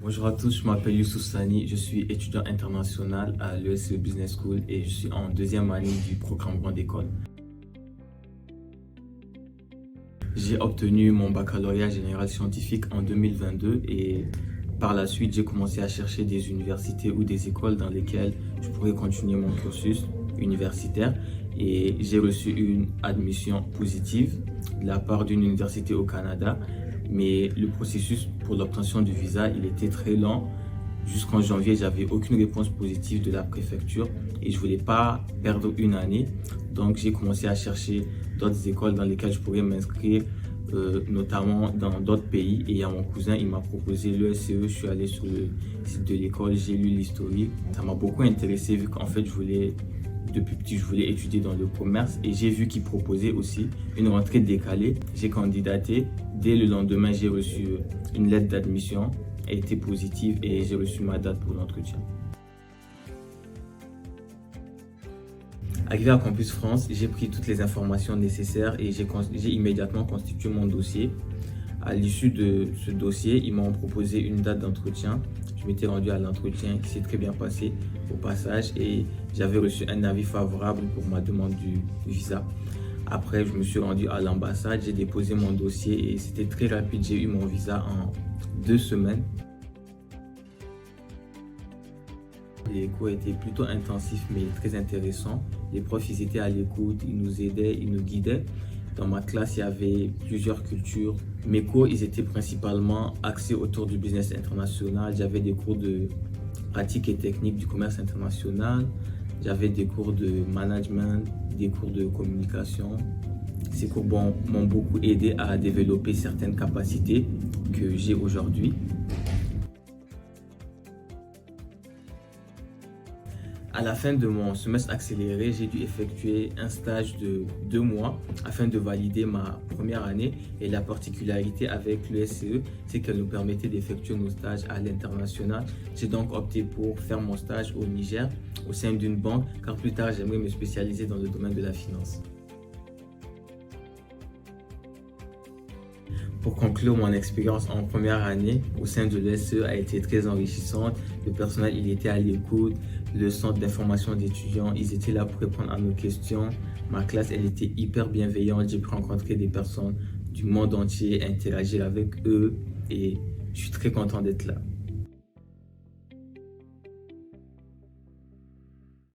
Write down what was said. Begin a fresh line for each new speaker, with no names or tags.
Bonjour à tous, je m'appelle Youssouf Sani, je suis étudiant international à l'ESCE Business School et je suis en deuxième année du programme Grande École. J'ai obtenu mon baccalauréat général scientifique en 2022 et par la suite j'ai commencé à chercher des universités ou des écoles dans lesquelles je pourrais continuer mon cursus universitaire et j'ai reçu une admission positive de la part d'une université au Canada. Mais le processus pour l'obtention du visa, il était très lent. Jusqu'en janvier, j'avais aucune réponse positive de la préfecture et je voulais pas perdre une année. Donc, j'ai commencé à chercher d'autres écoles dans lesquelles je pourrais m'inscrire, notamment dans d'autres pays. Et à mon cousin, il m'a proposé l'ESCE. Je suis allé sur le site de l'école, j'ai lu l'historique. Ça m'a beaucoup intéressé vu qu'en fait, depuis petit, je voulais étudier dans le commerce et j'ai vu qu'ils proposaient aussi une rentrée décalée. J'ai candidaté. Dès le lendemain, j'ai reçu une lettre d'admission. Elle était positive et j'ai reçu ma date pour l'entretien. Arrivé à Campus France, j'ai pris toutes les informations nécessaires et j'ai immédiatement constitué mon dossier. À l'issue de ce dossier, ils m'ont proposé une date d'entretien. Je m'étais rendu à l'entretien qui s'est très bien passé au passage et j'avais reçu un avis favorable pour ma demande du visa. Après, je me suis rendu à l'ambassade, j'ai déposé mon dossier et c'était très rapide. J'ai eu mon visa en 2 semaines. Les cours étaient plutôt intensifs mais très intéressants. Les profs ils étaient à l'écoute, ils nous aidaient, ils nous guidaient. Dans ma classe, il y avait plusieurs cultures. Mes cours, ils étaient principalement axés autour du business international. J'avais des cours de pratique et technique du commerce international. J'avais des cours de management, des cours de communication. Ces cours m'ont beaucoup aidé à développer certaines capacités que j'ai aujourd'hui. À la fin de mon semestre accéléré, j'ai dû effectuer un stage de 2 mois afin de valider ma première année. Et la particularité avec l'ESCE, c'est qu'elle nous permettait d'effectuer nos stages à l'international. J'ai donc opté pour faire mon stage au Niger, au sein d'une banque, car plus tard, j'aimerais me spécialiser dans le domaine de la finance. Pour conclure, mon expérience en première année au sein de l'ESCE a été très enrichissante. Le personnel, il était à l'écoute. Le centre d'information d'étudiants, ils étaient là pour répondre à nos questions. Ma classe, elle était hyper bienveillante. J'ai pu rencontrer des personnes du monde entier, interagir avec eux et je suis très content d'être là.